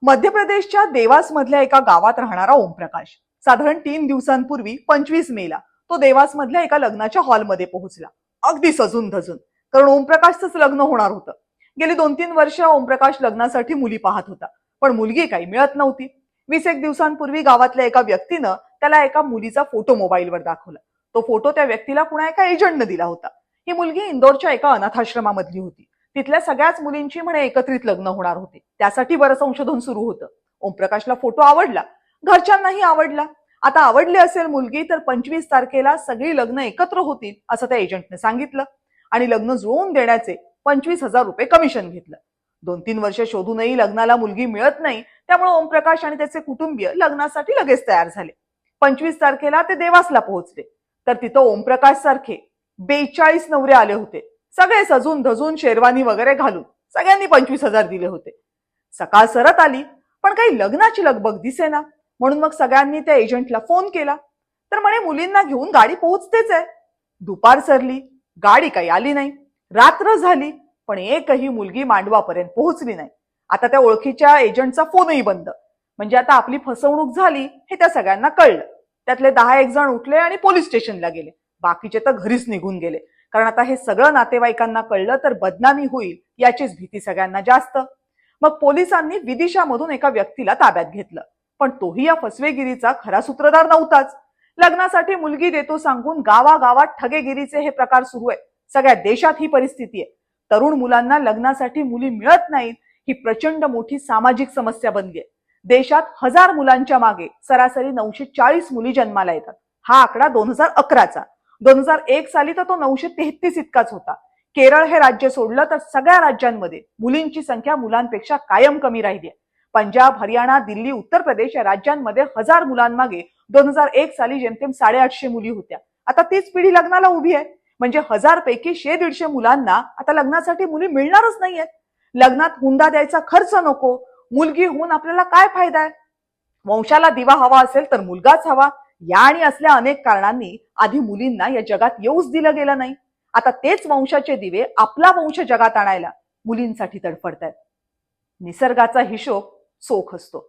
मध्य प्रदेशच्या देवास मधल्या एका गावात राहणारा ओमप्रकाश साधारण 3 दिवसांपूर्वी 25 मेला तो देवास मधल्या एका लग्नाच्या हॉलमध्ये पोहोचला. अगदी सजून धजून, कारण ओमप्रकाशचंच लग्न होणार होतं. गेली 2-3 वर्ष ओमप्रकाश लग्नासाठी मुली पाहत होता, पण मुलगी काही मिळत नव्हती. 20 दिवसांपूर्वी गावातल्या एका व्यक्तीनं त्याला एका मुलीचा फोटो मोबाईलवर दाखवला. तो फोटो त्या व्यक्तीला कुणा एका एजंटनं दिला होता. ही मुलगी इंदोरच्या एका अनाथाश्रमामधली होती. तिथल्या सगळ्याच मुलींची म्हणे एकत्रित लग्न होणार होते. त्यासाठी बरं संशोधन सुरू होतं. ओमप्रकाशला फोटो आवडला, घरच्यांनाही आवडला. आता आवडली असेल मुलगी तर 25 तारखेला सगळी लग्न एकत्र होतील असं त्या एजंटने सांगितलं आणि लग्न जुळवून देण्याचे 25,000 रुपये कमिशन घेतलं. 2-3 वर्ष शोधूनही लग्नाला मुलगी मिळत नाही, त्यामुळे ओमप्रकाश आणि त्याचे कुटुंबीय लग्नासाठी लगेच तयार झाले. 25 तारखेला ते देवासला पोहोचले तर तिथं ओमप्रकाश सारखे 42 नवरे आले होते. सगळे सजून धजून शेरवानी वगैरे घालून सगळ्यांनी 25,000 दिले होते. सकाळ सरत आली पण काही लग्नाची लगबग दिसेना. म्हणून मग सगळ्यांनी त्या एजंटला फोन केला तर म्हणे मुलींना घेऊन गाडी पोहोचतेच आहे. दुपार सरली, गाडी काही आली नाही. रात्र झाली पण एकही मुलगी मांडवापर्यंत पोहोचली नाही. आता त्या ओळखीच्या एजंटचा फोनही बंद. म्हणजे आता आपली फसवणूक झाली हे त्या सगळ्यांना कळलं. त्यातले 10-1 जण उठले आणि पोलीस स्टेशनला गेले. बाकीचे तर घरीच निघून गेले, कारण आता हे सगळं नातेवाईकांना कळलं तर बदनामी होईल याचीच भीती सगळ्यांना जास्त. मग पोलिसांनी विदिशामधून एका व्यक्तीला ताब्यात घेतलं, पण तोही या फसवेगिरीचा खरा सूत्रधार नव्हताच. लग्नासाठी मुलगी देतो सांगून गावागावात ठगेगिरीचे हे प्रकार सुरू आहे. सगळ्या देशात ही परिस्थिती आहे. तरुण मुलांना लग्नासाठी मुली मिळत नाहीत ही प्रचंड मोठी सामाजिक समस्या बनली आहे. देशात 1000 मुलांच्या मागे सरासरी 940 मुली जन्माला येतात. हा आकडा 2011चा. 2001 साली तर तो 933 इतकाच होता. केरळ हे राज्य सोडलं तर सगळ्या राज्यांमध्ये मुलींची संख्या मुलांपेक्षा कायम कमी राहिली आहे. पंजाब, हरियाणा, दिल्ली, उत्तर प्रदेश या राज्यांमध्ये 1000 मुलांमागे 2001 साली जेमतेम 850 मुली होत्या. आता तीच पिढी लग्नाला उभी आहे. म्हणजे 1000 पैकी 100-150 मुलांना आता लग्नासाठी मुली मिळणारच नाहीयेत. लग्नात हुंडा द्यायचा खर्च नको, मुलगी होऊन आपल्याला काय फायदा आहे? वंशाला दिवा हवा असेल तर मुलगाच हवा, या आणि असल्या अनेक कारणांनी आधी मुलींना या जगात येऊच दिलं गेलं नाही. आता तेच वंशाचे दिवे आपला वंश जगात आणायला मुलींसाठी तडफडतायत. निसर्गाचा हिशोब चोख असतो.